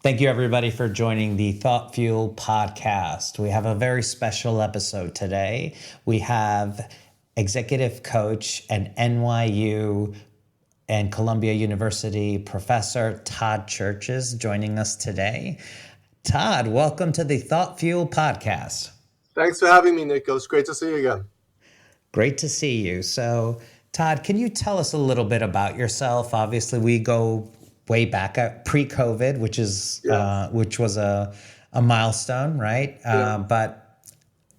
Thank you, everybody, for joining the Thought Fuel podcast. We have a very special episode today. We have executive coach and NYU and Columbia University professor Todd Cherches joining us today. Todd, welcome to the Thought Fuel podcast. Thanks for having me, Nicos. Great to see you again. Great to see you. So, Todd, can you tell us a little bit about yourself? Obviously, we go way back at pre-COVID, which was a milestone, right? But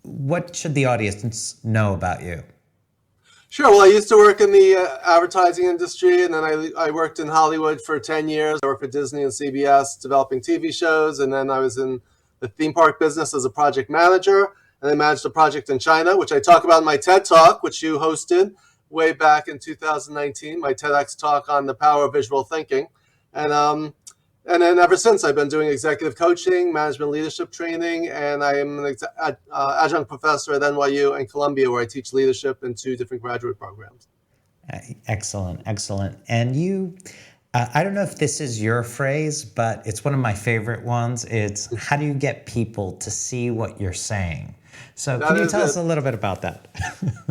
what should the audience know about you? Sure. Well, I used to work in the advertising industry, and then I worked in Hollywood for 10 years. I worked for Disney and CBS developing TV shows, and then I was in the theme park business as a project manager, and I managed a project in China, which I talk about in my TED Talk, which you hosted way back in 2019, my TEDx talk on the power of visual thinking. And then ever since, I've been doing executive coaching, management leadership training, and I am an adjunct professor at NYU and Columbia, where I teach leadership in 2 different graduate programs. Excellent. And you, I don't know if this is your phrase, but it's one of my favorite ones. It's how do you get people to see what you're saying? So can you tell us a little bit about that?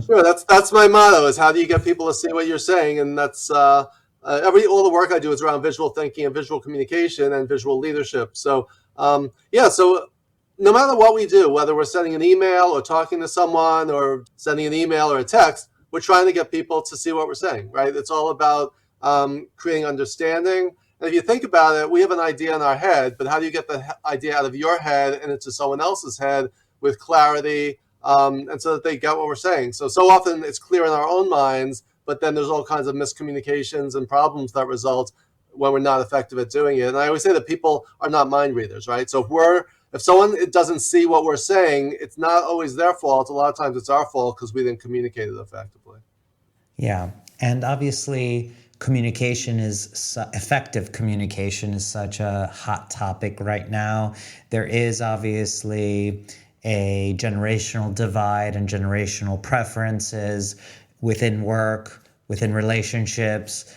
Sure, that's my motto, is how do you get people to see what you're saying? And that's all the work I do is around visual thinking and visual communication and visual leadership. So so no matter what we do, whether we're sending an email or talking to someone or sending an email or a text, we're trying to get people to see what we're saying, right? It's all about creating understanding. And if you think about it, we have an idea in our head, but how do you get the idea out of your head and into someone else's head with clarity, and so that they get what we're saying? So often it's clear in our own minds, but then there's all kinds of miscommunications and problems that result when we're not effective at doing it. And I always say that people are not mind readers, right? So if someone doesn't see what we're saying, it's not always their fault. A lot of times it's our fault because we didn't communicate it effectively. Yeah. And obviously, effective communication is such a hot topic right now. There is obviously a generational divide and generational preferences within work, within relationships,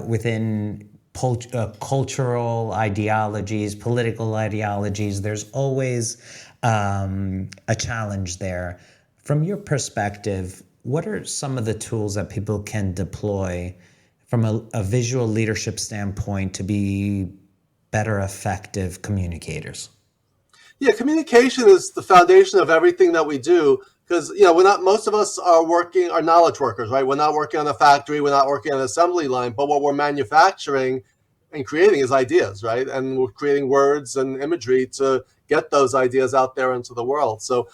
within cultural ideologies, political ideologies. There's always a challenge there. From your perspective, what are some of the tools that people can deploy from a visual leadership standpoint to be better effective communicators? Yeah, communication is the foundation of everything that we do. Because most of us are knowledge workers, right? We're not working on a factory, we're not working on an assembly line, but what we're manufacturing and creating is ideas, right? And we're creating words and imagery to get those ideas out there into the world. So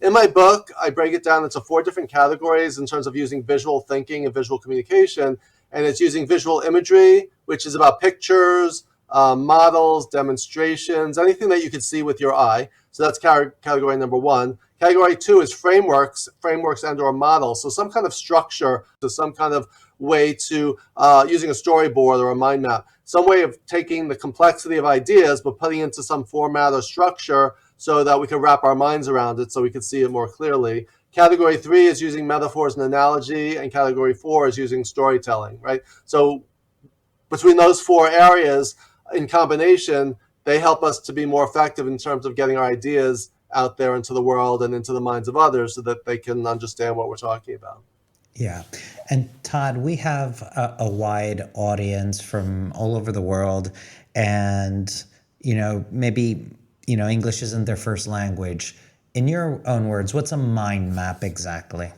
in my book, I break it down into 4 different categories in terms of using visual thinking and visual communication. And it's using visual imagery, which is about pictures, models, demonstrations, anything that you can see with your eye. So that's category number 1. Category 2 is frameworks and or models. So some kind of structure, so some kind of way to, using a storyboard or a mind map, some way of taking the complexity of ideas, but putting it into some format or structure so that we can wrap our minds around it so we can see it more clearly. Category 3 is using metaphors and analogy, and category 4 is using storytelling, right? So between those 4 areas in combination, they help us to be more effective in terms of getting our ideas out there into the world and into the minds of others so that they can understand what we're talking about. Yeah. And Todd, we have a wide audience from all over the world, and, maybe, English isn't their first language. In your own words, what's a mind map exactly?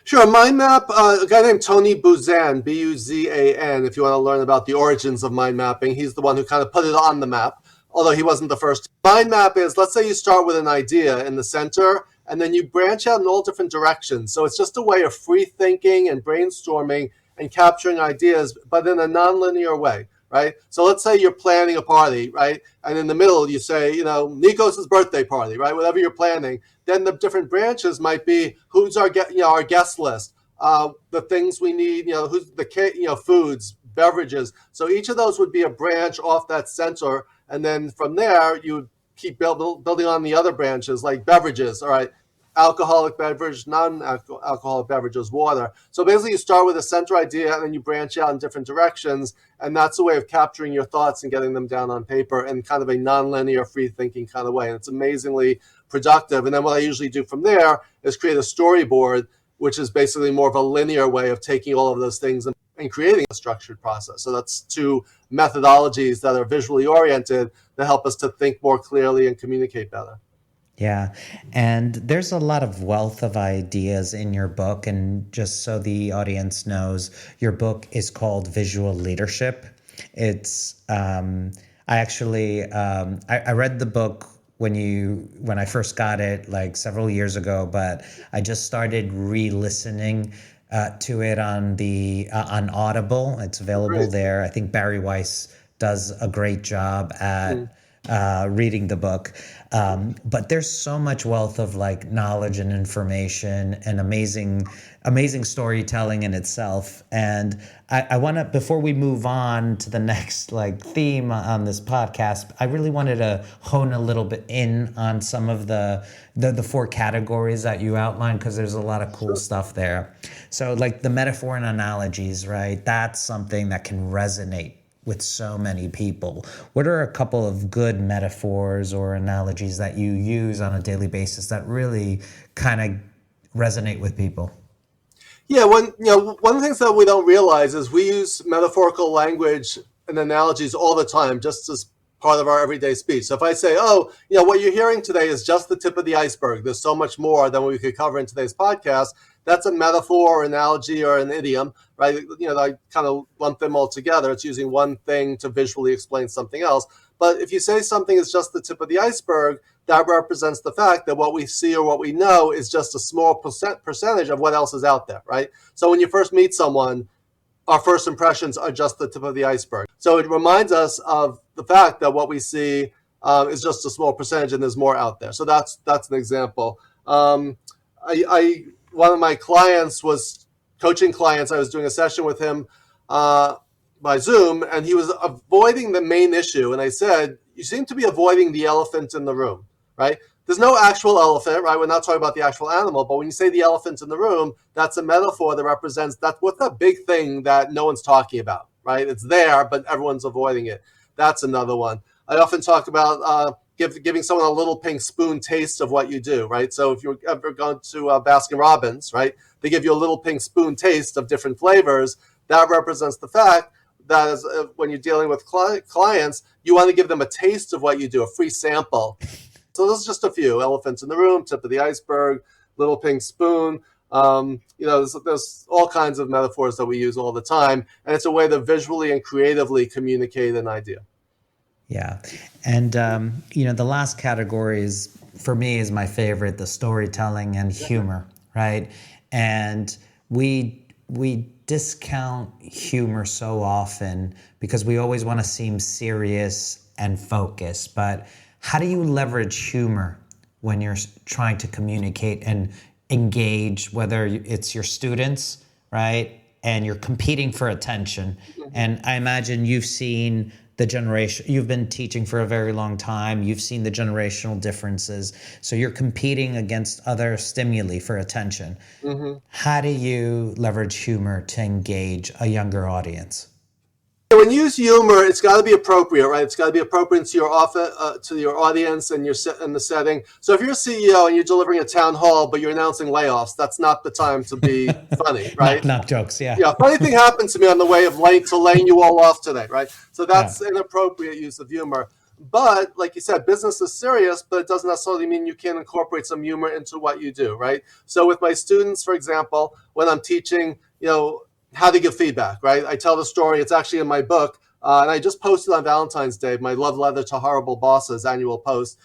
Sure. A mind map, a guy named Tony Buzan, Buzan, if you want to learn about the origins of mind mapping, he's the one who kind of put it on the map, although he wasn't the first. Mind map is, let's say you start with an idea in the center, and then you branch out in all different directions. So it's just a way of free thinking and brainstorming and capturing ideas, but in a nonlinear way, right? So let's say you're planning a party, right? And in the middle, you say, Nicos' birthday party, right? Whatever you're planning. Then the different branches might be who's our guest list, the things we need, who's the foods, beverages. So each of those would be a branch off that center, and then from there you keep building on the other branches like beverages. All right, alcoholic beverage, non-alcoholic beverages, water. So basically you start with a center idea and then you branch out in different directions. And that's a way of capturing your thoughts and getting them down on paper in kind of a non-linear, free-thinking kind of way. And it's amazingly productive. And then what I usually do from there is create a storyboard, which is basically more of a linear way of taking all of those things and creating a structured process. So that's two methodologies that are visually oriented that help us to think more clearly and communicate better. Yeah. And there's a lot of wealth of ideas in your book. And just so the audience knows, your book is called Visual Leadership. It's, I read the book when I first got it like several years ago, but I just started re-listening to it on Audible. It's available there. I think Barry Weiss does a great job at reading the book. But there's so much wealth of like knowledge and information and amazing storytelling in itself. And I want to, before we move on to the next like theme on this podcast, I really wanted to hone a little bit in on some of the 4 categories that you outlined, because there's a lot of cool stuff there. So like the metaphor and analogies, right? That's something that can resonate with so many people. What are a couple of good metaphors or analogies that you use on a daily basis that really kind of resonate with people? Yeah, one of the things that we don't realize is we use metaphorical language and analogies all the time, just as part of our everyday speech. So if I say, what you're hearing today is just the tip of the iceberg, there's so much more than we could cover in today's podcast, that's a metaphor or analogy or an idiom, right? I kind of lump them all together. It's using one thing to visually explain something else. But if you say something is just the tip of the iceberg, that represents the fact that what we see or what we know is just a small percentage of what else is out there, right? So when you first meet someone, our first impressions are just the tip of the iceberg. So it reminds us of the fact that what we see is just a small percentage and there's more out there. So that's an example. One of my clients was coaching clients. I was doing a session with him by Zoom, and he was avoiding the main issue. And I said, you seem to be avoiding the elephant in the room, right? There's no actual elephant, right? We're not talking about the actual animal, but when you say the elephant in the room, that's a metaphor that represents what's that big thing that no one's talking about, right? It's there, but everyone's avoiding it. That's another one. I often talk about giving someone a little pink spoon taste of what you do, right? So if you're ever going to Baskin Robbins, right, they give you a little pink spoon taste of different flavors. That represents the fact that when you're dealing with clients, you want to give them a taste of what you do, a free sample. So those are just a few. Elephants in the room, tip of the iceberg, little pink spoon. There's all kinds of metaphors that we use all the time, and it's a way to visually and creatively communicate an idea. Yeah. And, the last category for me is my favorite, the storytelling and humor, right? And we discount humor so often because we always want to seem serious and focused. But how do you leverage humor when you're trying to communicate and engage, whether it's your students, right? And you're competing for attention. And I imagine you've seen you've been teaching for a very long time. You've seen the generational differences. So you're competing against other stimuli for attention. Mm-hmm. How do you leverage humor to engage a younger audience? When you use humor, it's got to be appropriate, right? It's got to be appropriate to your audience and the setting. So if you're a CEO and you're delivering a town hall, but you're announcing layoffs, that's not the time to be funny, right? Knock jokes, yeah. Yeah, funny thing happened to me on the way of laying you all off today, right? So that's inappropriate use of humor. But like you said, business is serious, but it doesn't necessarily mean you can't incorporate some humor into what you do, right? So with my students, for example, when I'm teaching, how to give feedback, right? I tell the story. It's actually in my book. And I just posted on Valentine's Day, my Love Letter to Horrible Bosses annual post.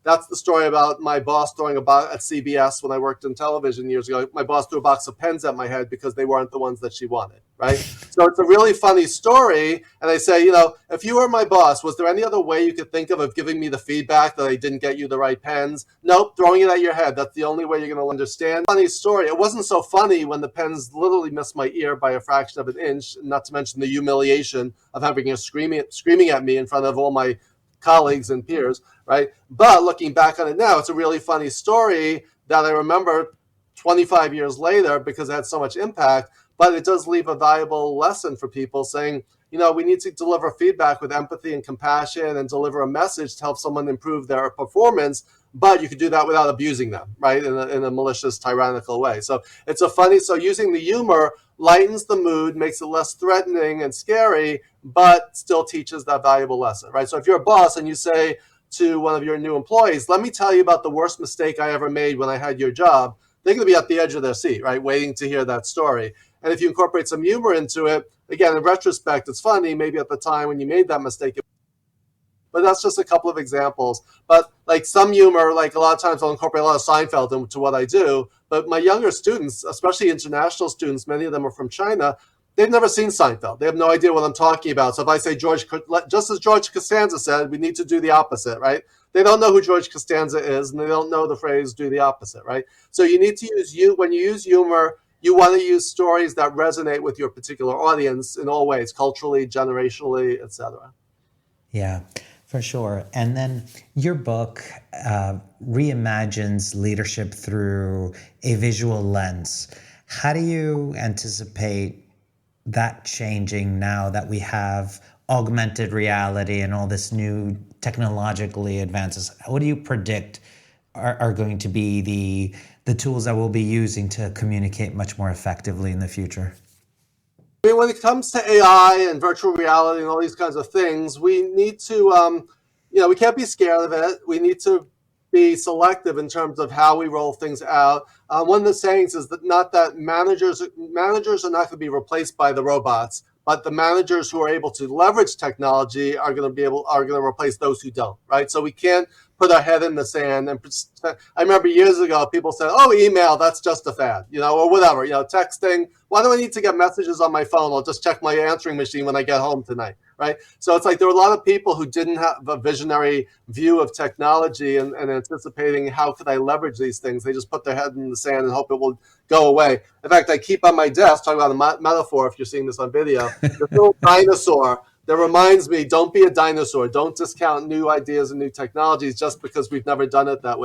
That's the story about my boss throwing a box at CBS when I worked in television years ago. My boss threw a box of pens at my head because they weren't the ones that she wanted, right? So it's a really funny story. And I say, if you were my boss, was there any other way you could think of giving me the feedback that I didn't get you the right pens? Nope, throwing it at your head. That's the only way you're going to understand. Funny story. It wasn't so funny when the pens literally missed my ear by a fraction of an inch, not to mention the humiliation of having her screaming at me in front of all my colleagues and peers, right? But looking back on it now, it's a really funny story that I remember 25 years later because it had so much impact, but it does leave a valuable lesson for people saying, we need to deliver feedback with empathy and compassion and deliver a message to help someone improve their performance, but you could do that without abusing them, right, in a malicious, tyrannical way. So so using the humor lightens the mood, makes it less threatening and scary, but still teaches that valuable lesson, right? So if you're a boss and you say to one of your new employees, let me tell you about the worst mistake I ever made when I had your job, they're going to be at the edge of their seat, right, waiting to hear that story. And if you incorporate some humor into it, again, in retrospect, it's funny, maybe at the time when you made that mistake, but that's just a couple of examples. But like some humor, like a lot of times I'll incorporate a lot of Seinfeld into what I do. But my younger students, especially international students, many of them are from China, they've never seen Seinfeld. They have no idea what I'm talking about. So if I say just as George Costanza said, we need to do the opposite, right? They don't know who George Costanza is, and they don't know the phrase do the opposite, right? So you need to when you use humor, you want to use stories that resonate with your particular audience in all ways, culturally, generationally, etc. Yeah, for sure. And then your book reimagines leadership through a visual lens. How do you anticipate that changing now that we have augmented reality and all this new technologically advances? What do you predict are going to be the tools that we'll be using to communicate much more effectively in the future? I mean, when it comes to AI and virtual reality and all these kinds of things, we need to, we can't be scared of it. We need to be selective in terms of how we roll things out. One of the sayings is that managers are not going to be replaced by the robots, but the managers who are able to leverage technology are going to replace those who don't, right? So we can't put our head in the sand. And I remember years ago, people said, "Oh, email, that's just a fad," or whatever, texting. Why do I need to get messages on my phone? I'll just check my answering machine when I get home tonight, right? So it's like there were a lot of people who didn't have a visionary view of technology and anticipating how could I leverage these things. They just put their head in the sand and hope it will go away. In fact, I keep on my desk, talking about a metaphor, if you're seeing this on video, this little dinosaur that reminds me, don't be a dinosaur. Don't discount new ideas and new technologies just because we've never done it that way.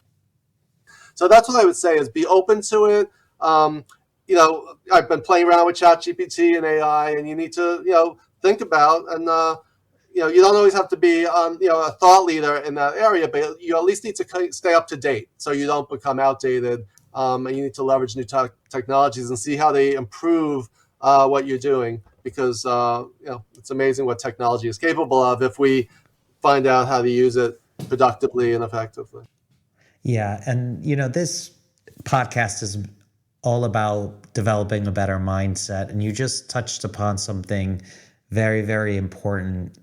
So that's what I would say is be open to it. I've been playing around with ChatGPT and AI, and you need to, think about, and, you don't always have to be, a thought leader in that area, but you at least need to stay up to date so you don't become outdated. And you need to leverage new technologies and see how they improve what you're doing, because it's amazing what technology is capable of if we find out how to use it productively and effectively. Yeah, and this podcast is all about developing a better mindset, and you just touched upon something very, very important,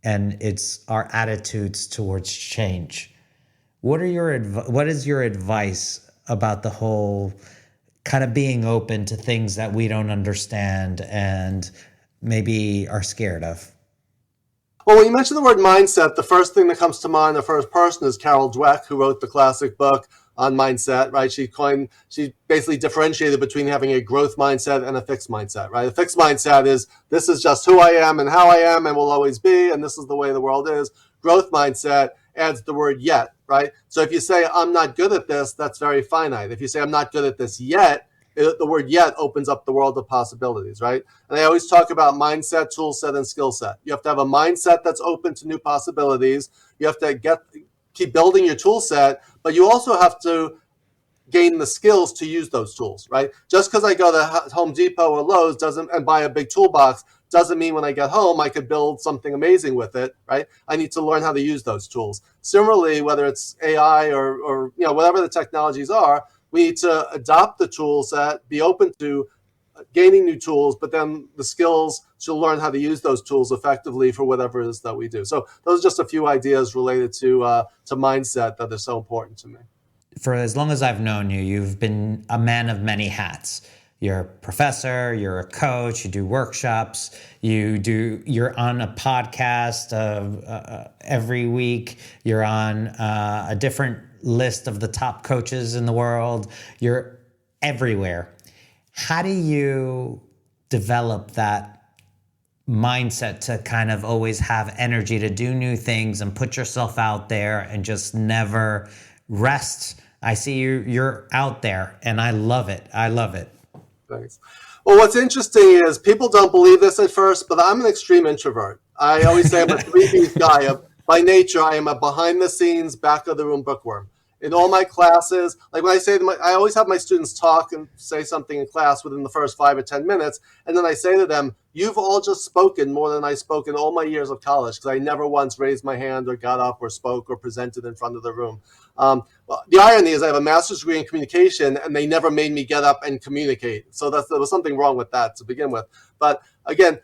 and it's our attitudes towards change. What is your advice about the whole kind of being open to things that we don't understand and maybe are scared of? Well, when you mention the word mindset, the first thing that comes to mind, the first person, is Carol Dweck, who wrote the classic book on mindset, right? She basically differentiated between having a growth mindset and a fixed mindset, right? A fixed mindset is, this is just who I am and how I am and will always be, and this is the way the world is. Growth mindset adds the word yet, right? So if you say, I'm not good at this, that's very finite. If you say, I'm not good at this yet, the word yet opens up the world of possibilities, right? And I always talk about mindset, tool set, and skill set. You have to have a mindset that's open to new possibilities. You have to keep building your tool set, but you also have to gain the skills to use those tools, right? Just because I go to Home Depot or Lowe's and buy a big toolbox doesn't mean when I get home I could build something amazing with it, right? I need to learn how to use those tools. Similarly, whether it's AI or whatever the technologies are, we need to adopt the tool set, be open to gaining new tools, but then the skills to learn how to use those tools effectively for whatever it is that we do. So those are just a few ideas related to mindset that are so important to me. For as long as I've known you, you've been a man of many hats. You're a professor, you're a coach, you do workshops, you're on a podcast every week, you're on a different list of the top coaches in the world, you're everywhere. How do you develop that mindset to kind of always have energy to do new things and put yourself out there and just never rest I see you're out there, and I love it. I love it. Thanks. Well, what's interesting is people don't believe this at first, but I'm an extreme introvert. I always say I'm a 3Bs guy. By nature, I am a behind-the-scenes, back-of-the-room bookworm. In all my classes, like when I say I always have my students talk and say something in class within the first 5 or 10 minutes, and then I say to them, you've all just spoken more than I spoke in all my years of college, because I never once raised my hand or got up or spoke or presented in front of the room. Well, the irony is I have a master's degree in communication, and they never made me get up and communicate. So there was something wrong with that to begin with. But again,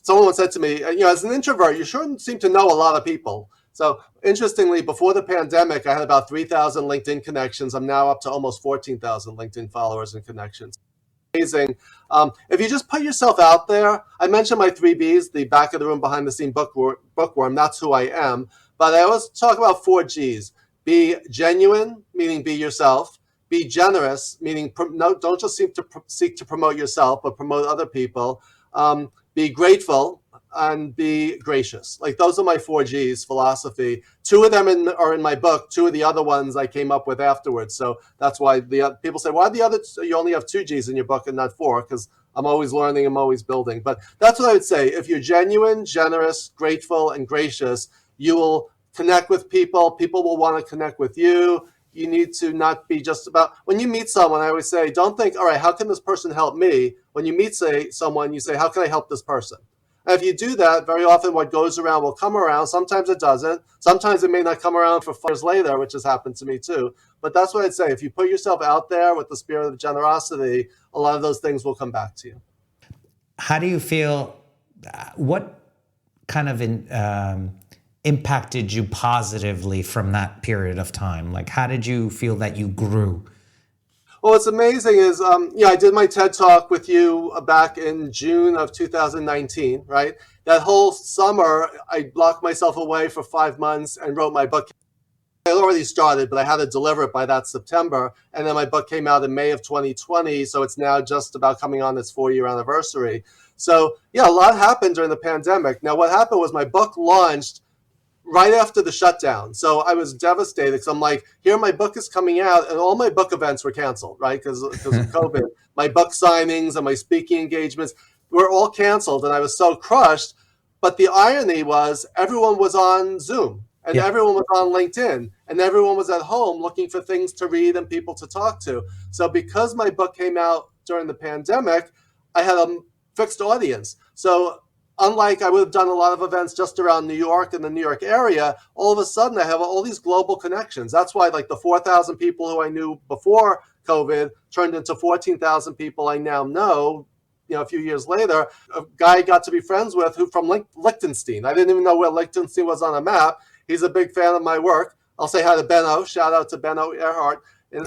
someone said to me, as an introvert, you sure seem to know a lot of people. So interestingly, before the pandemic, I had about 3,000 LinkedIn connections. I'm now up to almost 14,000 LinkedIn followers and connections. Amazing. If you just put yourself out there, I mentioned my 3Bs, the back of the room, behind the scene bookworm. That's who I am. But I always talk about 4Gs. Be genuine, meaning be yourself. Be generous, meaning don't just seek to promote yourself, but promote other people. Be grateful, and be gracious. Like, those are my 4Gs philosophy. 2 of them are in my book. 2 of the other ones I came up with afterwards. So that's why people say, why the other you only have 2 Gs in your book and not 4? Because I'm always learning, I'm always building. But that's what I would say. If you're genuine, generous, grateful, and gracious, you will connect with people. People will want to connect with you. You need to not be just about, when you meet someone, I always say, don't think, all right, how can this person help me? When you meet someone, you say, how can I help this person? And if you do that, very often what goes around will come around. Sometimes it doesn't. Sometimes it may not come around for 5 years later, which has happened to me too. But that's what I'd say. If you put yourself out there with the spirit of generosity, a lot of those things will come back to you. How do you feel, what kind of impacted you positively from that period of time? Like, how did you feel that you grew? Well, what's amazing is, I did my TED Talk with you back in June of 2019, right? That whole summer, I locked myself away for 5 months and wrote my book. I already started, but I had to deliver it by that September. And then my book came out in May of 2020. So it's now just about coming on its 4-year anniversary. So yeah, a lot happened during the pandemic. Now, what happened was my book launched right after the shutdown. So I was devastated because I'm like, here my book is coming out, and all my book events were canceled, right? Because of COVID. My book signings and my speaking engagements were all canceled, and I was so crushed. But the irony was everyone was on Zoom, and everyone was on LinkedIn, and everyone was at home looking for things to read and people to talk to. So because my book came out during the pandemic, I had a fixed audience. So unlike I would have done a lot of events just around New York and the New York area, all of a sudden I have all these global connections. That's why like the 4,000 people who I knew before COVID turned into 14,000 people I now know, a few years later. A guy I got to be friends with who from Liechtenstein. I didn't even know where Liechtenstein was on a map. He's a big fan of my work. I'll say hi to Benno. Shout out to Benno Earhart.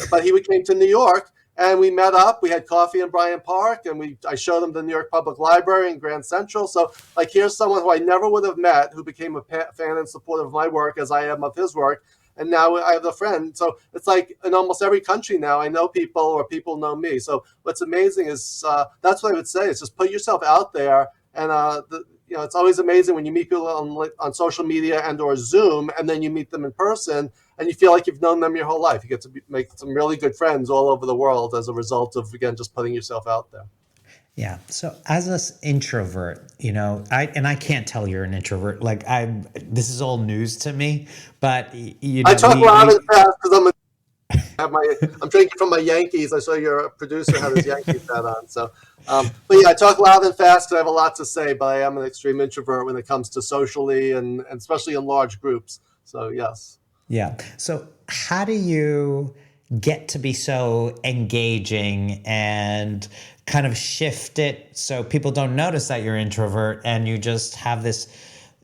But he came to New York. And we met up, we had coffee in Bryant Park, and I showed him the New York Public Library in Grand Central. So like, here's someone who I never would have met who became a fan and supporter of my work as I am of his work. And now I have a friend. So it's like in almost every country now, I know people or people know me. So what's amazing is that's what I would say is just put yourself out there. And it's always amazing when you meet people on social media and or Zoom, and then you meet them in person, and you feel like you've known them your whole life. You get to make some really good friends all over the world as a result of, again, just putting yourself out there. Yeah. So as an introvert, I can't tell you're an introvert. Like this is all news to me, but I talk loud and fast because I'm drinking from my Yankees. I saw your producer had his Yankees hat on. So, but yeah, I talk loud and fast because I have a lot to say, but I am an extreme introvert when it comes to socially and especially in large groups. So yes. Yeah. So how do you get to be so engaging and kind of shift it so people don't notice that you're introvert, and you just have this,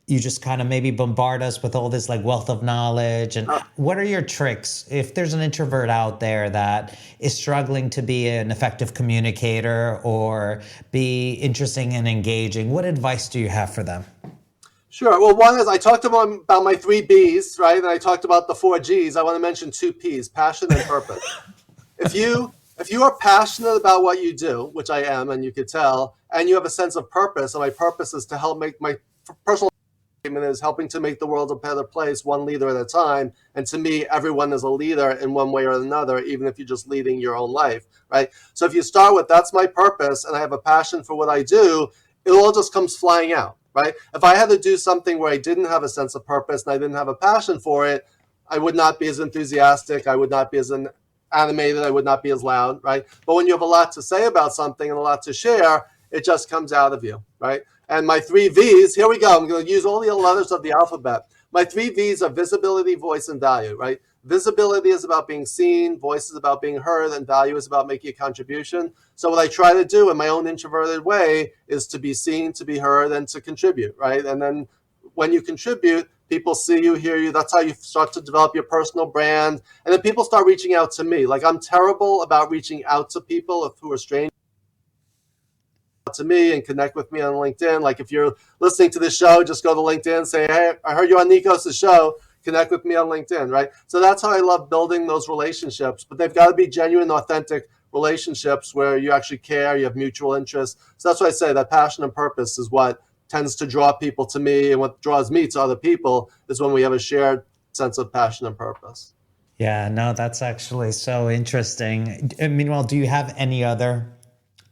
you just kind of maybe bombard us with all this like wealth of knowledge? And what are your tricks if there's an introvert out there that is struggling to be an effective communicator or be interesting and engaging? What advice do you have for them? Sure. Well, one is I talked about my 3 Bs, right? And I talked about the 4 Gs. I want to mention 2 Ps, passion and purpose. If you are passionate about what you do, which I am, and you could tell, and you have a sense of purpose, and my purpose is to help make my personal is helping to make the world a better place, one leader at a time. And to me, everyone is a leader in one way or another, even if you're just leading your own life, right? So if you start with, that's my purpose, and I have a passion for what I do, it all just comes flying out, right? If I had to do something where I didn't have a sense of purpose and I didn't have a passion for it, I would not be as enthusiastic. I would not be as animated. I would not be as loud, right? But when you have a lot to say about something and a lot to share, it just comes out of you, right? And my 3 V's, here we go. I'm going to use all the letters of the alphabet. My 3 V's are visibility, voice, and value, right? Visibility is about being seen, voice is about being heard, and value is about making a contribution. So what I try to do in my own introverted way is to be seen, to be heard, and to contribute, right? And then when you contribute, people see you, hear you. That's how you start to develop your personal brand. And then people start reaching out to me. Like, I'm terrible about reaching out to people who are strangers to me and connect with me on LinkedIn. Like, if you're listening to this show, just go to LinkedIn, say, hey, I heard you on Nicos' show, connect with me on LinkedIn, right? So that's how I love building those relationships, but they've got to be genuine, authentic relationships where you actually care, you have mutual interest. So that's why I say that passion and purpose is what tends to draw people to me, and what draws me to other people is when we have a shared sense of passion and purpose. Yeah, no, that's actually so interesting. Meanwhile, do you have any other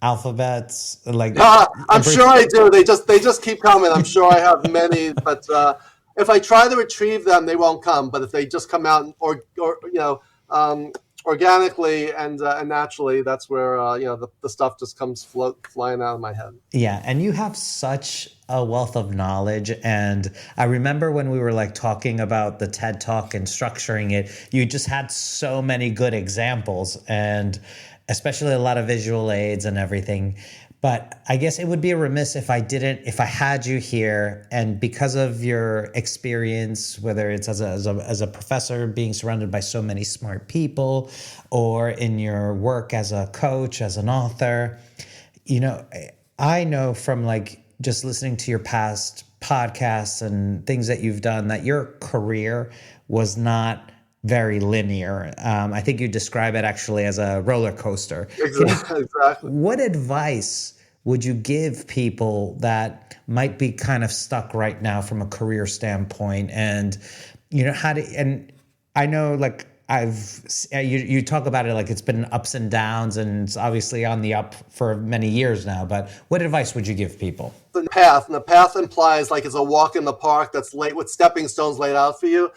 alphabets? Like, I'm sure I do. They just keep coming. I'm sure I have many, but if I try to retrieve them, they won't come. But if they just come out organically and naturally, that's where the stuff just comes flying out of my head. Yeah, and you have such a wealth of knowledge. And I remember when we were like talking about the TED Talk and structuring it, you just had so many good examples, and especially a lot of visual aids and everything. But I guess it would be remiss if I had you here, and because of your experience, whether it's as a professor being surrounded by so many smart people, or in your work as a coach, as an author, I know from like just listening to your past podcasts and things that you've done that your career was not very linear. I think you describe it actually as a roller coaster. Exactly. What advice would you give people that might be kind of stuck right now from a career standpoint? And and I know like you talk about it like it's been ups and downs, and it's obviously on the up for many years now, but what advice would you give people? The path implies like it's a walk in the park that's laid with stepping stones laid out for you.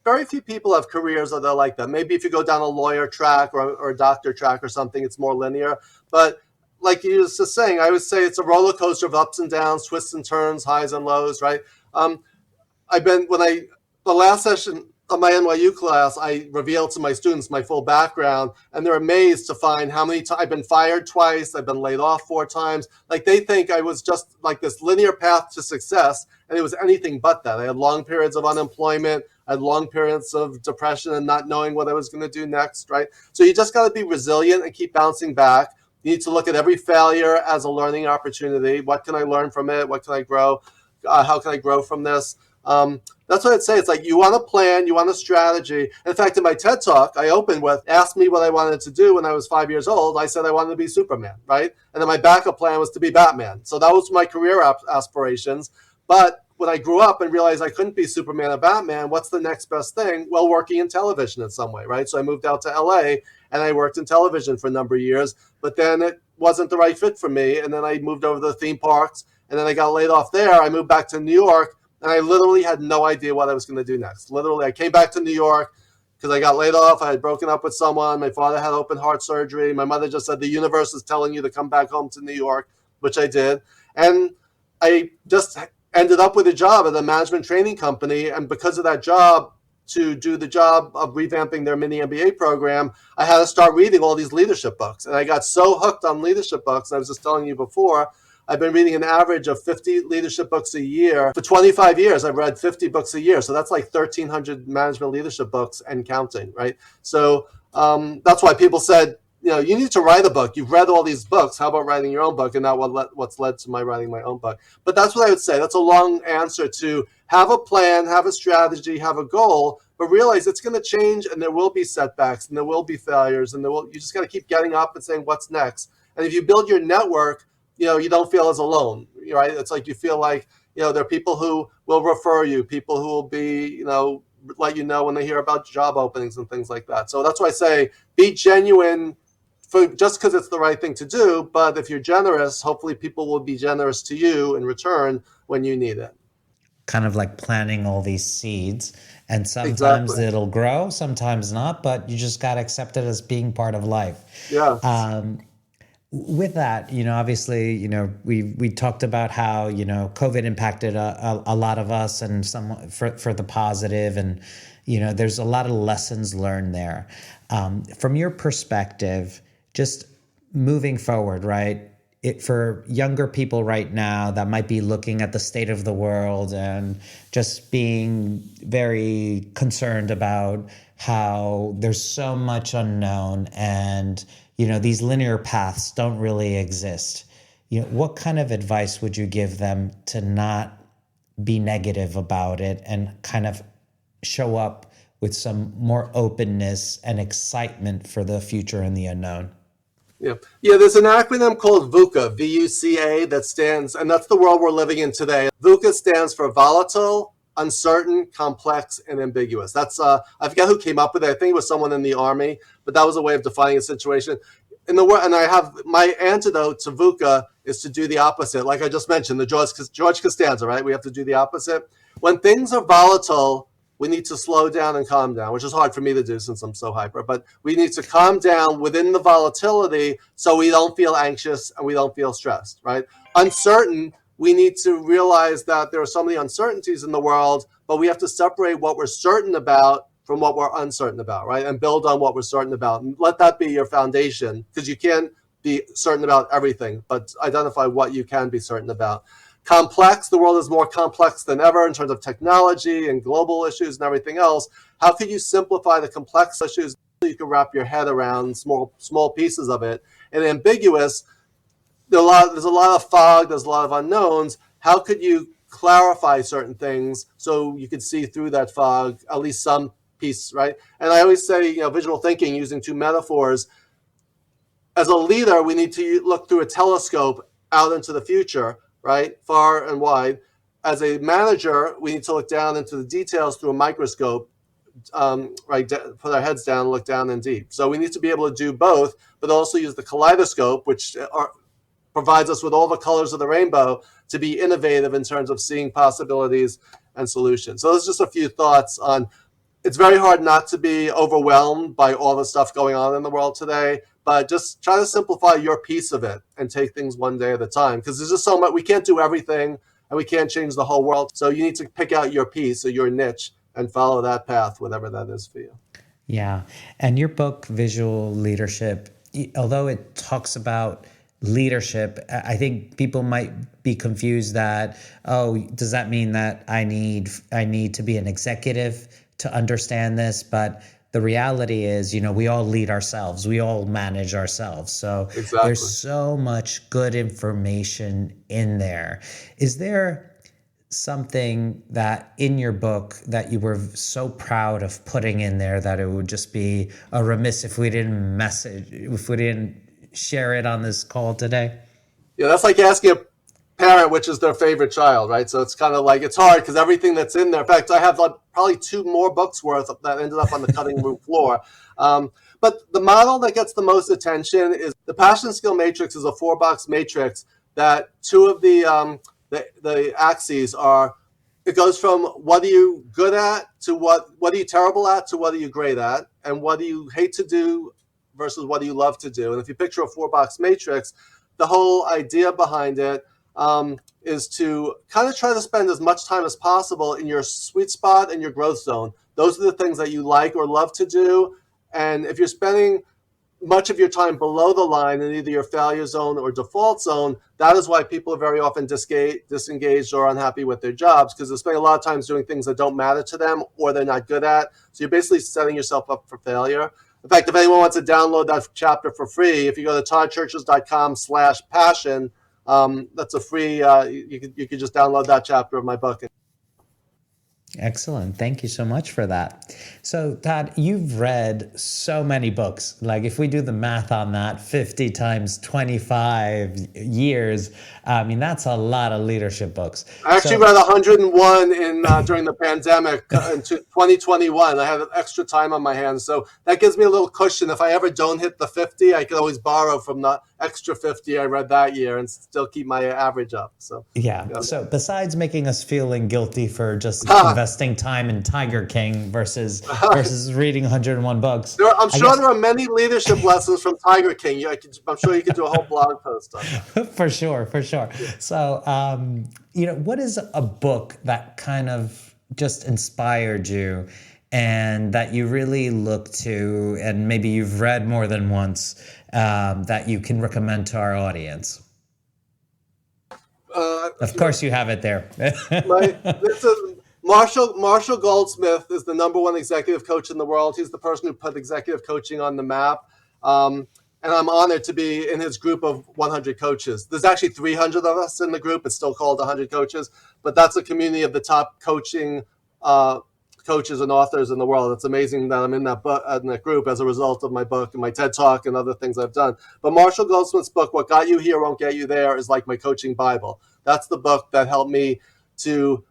Very few people have careers that are like that. Maybe if you go down a lawyer track or a doctor track or something, it's more linear. But like you were just saying, I would say it's a roller coaster of ups and downs, twists and turns, highs and lows, right? The last session of my NYU class, I revealed to my students my full background, and they're amazed to find how many times I've been fired twice, I've been laid off 4 times. Like, they think I was just like this linear path to success, and it was anything but that. I had long periods of unemployment, I had long periods of depression and not knowing what I was going to do next, right? So you just got to be resilient and keep bouncing back. You need to look at every failure as a learning opportunity. What can I learn from it? What can I grow? How can I grow from this? That's what I'd say. It's like, you want a plan, you want a strategy. In fact, in my TED Talk, I opened with, asked me what I wanted to do when I was 5 years old. I said I wanted to be Superman, right? And then my backup plan was to be Batman. So that was my career aspirations. But when I grew up and realized I couldn't be Superman or Batman, what's the next best thing? Well, working in television in some way, right? So I moved out to LA and I worked in television for a number of years, but then it wasn't the right fit for me. And then I moved over to the theme parks, and then I got laid off there. I moved back to New York, and I literally had no idea what I was going to do next. Literally, I came back to New York because I got laid off. I had broken up with someone. My father had open heart surgery. My mother just said, the universe is telling you to come back home to New York, which I did. And I just ended up with a job at a management training company. And because of that job, to do the job of revamping their mini MBA program, I had to start reading all these leadership books. And I got so hooked on leadership books. I was just telling you before, I've been reading an average of 50 leadership books a year. For 25 years, I've read 50 books a year. So that's like 1,300 management leadership books and counting, right? So that's why people said, you need to write a book. You've read all these books. How about writing your own book? And now what's led to my writing my own book. But that's what I would say. That's a long answer to have a plan, have a strategy, have a goal, but realize it's going to change, and there will be setbacks, and there will be failures, and you just got to keep getting up and saying, what's next? And if you build your network, you don't feel as alone, right? It's like you feel like there are people who will refer you, people who will be, let you know when they hear about job openings and things like that. So that's why I say be genuine just because it's the right thing to do. But if you're generous, hopefully people will be generous to you in return when you need it. Kind of like planting all these seeds, and sometimes Exactly. it'll grow, sometimes not, but you just got to accept it as being part of life. Yeah. With that, obviously, we talked about how, COVID impacted a lot of us, and some for the positive, and, there's a lot of lessons learned there. From your perspective, just moving forward, right? For younger people right now that might be looking at the state of the world and just being very concerned about how there's so much unknown, and these linear paths don't really exist. What kind of advice would you give them to not be negative about it and kind of show up with some more openness and excitement for the future and the unknown? Yeah. There's an acronym called VUCA, VUCA, that stands, and that's the world we're living in today. VUCA stands for volatile, uncertain, complex, and ambiguous. That's I forget who came up with it. I think it was someone in the Army, but that was a way of defining a situation. In the world, and I have my antidote to VUCA is to do the opposite. Like I just mentioned, the George Costanza, right? We have to do the opposite. When things are volatile, we need to slow down and calm down, which is hard for me to do since I'm so hyper, but we need to calm down within the volatility so we don't feel anxious and we don't feel stressed, right? Uncertain, we need to realize that there are so many uncertainties in the world, but we have to separate what we're certain about from what we're uncertain about, right? And build on what we're certain about. And let that be your foundation, because you can't be certain about everything, but identify what you can be certain about. Complex, the world is more complex than ever in terms of technology and global issues and everything else. How could you simplify the complex issues so you can wrap your head around small pieces of it? And ambiguous, there's a lot of fog, there's a lot of unknowns. How could you clarify certain things so you could see through that fog, at least some piece, right? And I always say, visual thinking using two metaphors. As a leader, we need to look through a telescope out into the future, right? Far and wide. As a manager, we need to look down into the details through a microscope, right? Put our heads down, look down and deep. So we need to be able to do both, but also use the kaleidoscope, which provides us with all the colors of the rainbow to be innovative in terms of seeing possibilities and solutions. So those are just a few thoughts on. It's very hard not to be overwhelmed by all the stuff going on in the world today, but just try to simplify your piece of it and take things one day at a time, because there's just so much. We can't do everything and we can't change the whole world. So you need to pick out your piece or your niche and follow that path, whatever that is for you. Yeah. And your book, Visual Leadership, although it talks about leadership, I think people might be confused that, does that mean that I need to be an executive to understand this? But the reality is, we all lead ourselves. We all manage ourselves. So Exactly. There's so much good information in there. Is there something that in your book that you were so proud of putting in there that it would just be a remiss if we didn't share it on this call today? Yeah, that's like asking a parent which is their favorite child, right? So it's kind of like, it's hard because everything that's in there. In fact, I have probably 2 more books worth that ended up on the cutting room floor. But the model that gets the most attention is the passion skill matrix. Is a 4-box matrix that 2 of the axes are. It goes from what are you good at to what are you terrible at to what are you great at, and what do you hate to do versus what do you love to do. And if you picture a 4-box matrix, the whole idea behind it is to kind of try to spend as much time as possible in your sweet spot and your growth zone. Those are the things that you like or love to do. And if you're spending much of your time below the line in either your failure zone or default zone, that is why people are very often disengaged or unhappy with their jobs, because they're spending a lot of time doing things that don't matter to them or they're not good at. So you're basically setting yourself up for failure. In fact, if anyone wants to download that chapter for free, if you go to toddcherches.com/passion, that's a free, you could just download that chapter of my book. Excellent. Thank you so much for that. So, Todd, you've read so many books. Like, if we do the math on that, 50 times 25 years, I mean, that's a lot of leadership books. I actually read 101 during the pandemic in 2021. I had extra time on my hands, so that gives me a little cushion. If I ever don't hit the 50, I can always borrow from the extra 50 I read that year and still keep my average up. So yeah. So besides making us feeling guilty for just investing time in Tiger King versus reading 101 books, I'm sure there are many leadership lessons from Tiger King. I'm sure you could do a whole blog post on that. For sure. So, what is a book that kind of just inspired you and that you really look to, and maybe you've read more than once, that you can recommend to our audience? Of course, you have it there. Marshall Goldsmith is the #1 executive coach in the world. He's the person who put executive coaching on the map. And I'm honored to be in his group of 100 coaches. There's actually 300 of us in the group. It's still called 100 coaches, but that's a community of the top coaching coaches and authors in the world. It's amazing that I'm in that group as a result of my book and my TED Talk and other things I've done. But Marshall Goldsmith's book, What Got You Here Won't Get You There, is like my coaching Bible. That's the book that helped me to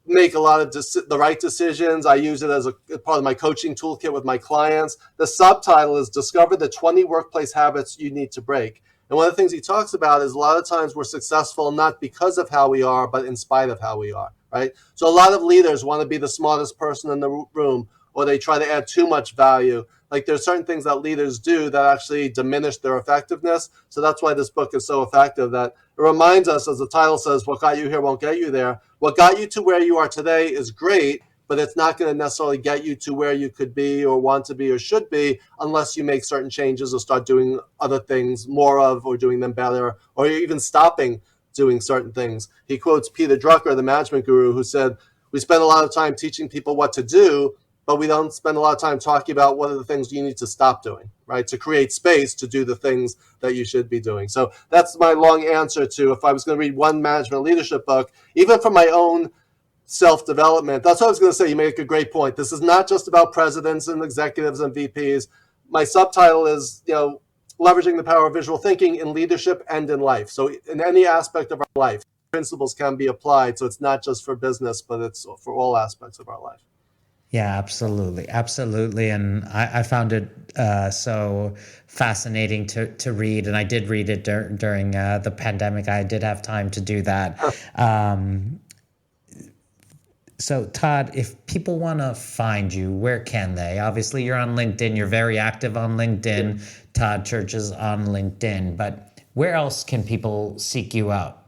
make a lot of the right decisions. I use it as a part of my coaching toolkit with my clients. The subtitle is Discover the 20 Workplace Habits You Need to Break. And one of the things he talks about is a lot of times we're successful not because of how we are, but in spite of how we are, right? So a lot of leaders want to be the smartest person in the room, or they try to add too much value. Like, there's certain things that leaders do that actually diminish their effectiveness. So that's why this book is so effective, that it reminds us, as the title says, what got you here won't get you there. What got you to where you are today is great, but it's not going to necessarily get you to where you could be or want to be or should be unless you make certain changes or start doing other things more of, or doing them better, or even stopping doing certain things. He quotes Peter Drucker, the management guru, who said, we spend a lot of time teaching people what to do, but we don't spend a lot of time talking about what are the things you need to stop doing, right? To create space to do the things that you should be doing. So that's my long answer to, if I was going to read one management leadership book, even for my own self-development. That's what I was going to say. You make a great point. This is not just about presidents and executives and VPs. My subtitle is, leveraging the power of visual thinking in leadership and in life. So in any aspect of our life, principles can be applied. So it's not just for business, but it's for all aspects of our life. Yeah, absolutely. And I found it so fascinating to read. And I did read it during the pandemic. I did have time to do that. So, Todd, if people want to find you, where can they? Obviously, you're on LinkedIn. You're very active on LinkedIn. Yeah. Todd Cherches on LinkedIn. But where else can people seek you out?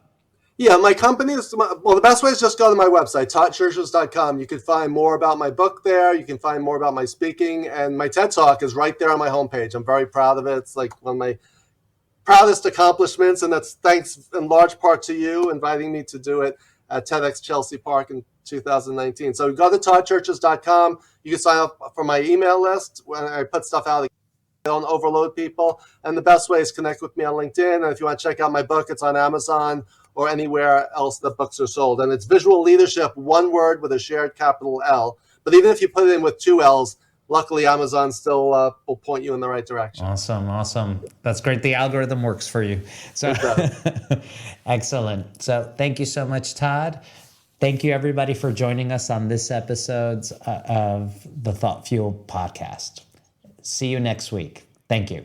Yeah, my company is, the best way is just go to my website, toddcherches.com. You can find more about my book there. You can find more about my speaking. And my TED Talk is right there on my homepage. I'm very proud of it. It's like one of my proudest accomplishments. And that's thanks in large part to you inviting me to do it at TEDx Chelsea Park in 2019. So go to toddcherches.com. You can sign up for my email list when I put stuff out. I don't overload people. And the best way is connect with me on LinkedIn. And if you want to check out my book, it's on Amazon or anywhere else that books are sold. And it's Visual Leadership, one word with a shared capital L. But even if you put it in with 2 L's, luckily Amazon still will point you in the right direction. Awesome. That's great. The algorithm works for you. So excellent. So thank you so much, Todd. Thank you, everybody, for joining us on this episode of the Thought Fuel podcast. See you next week. Thank you.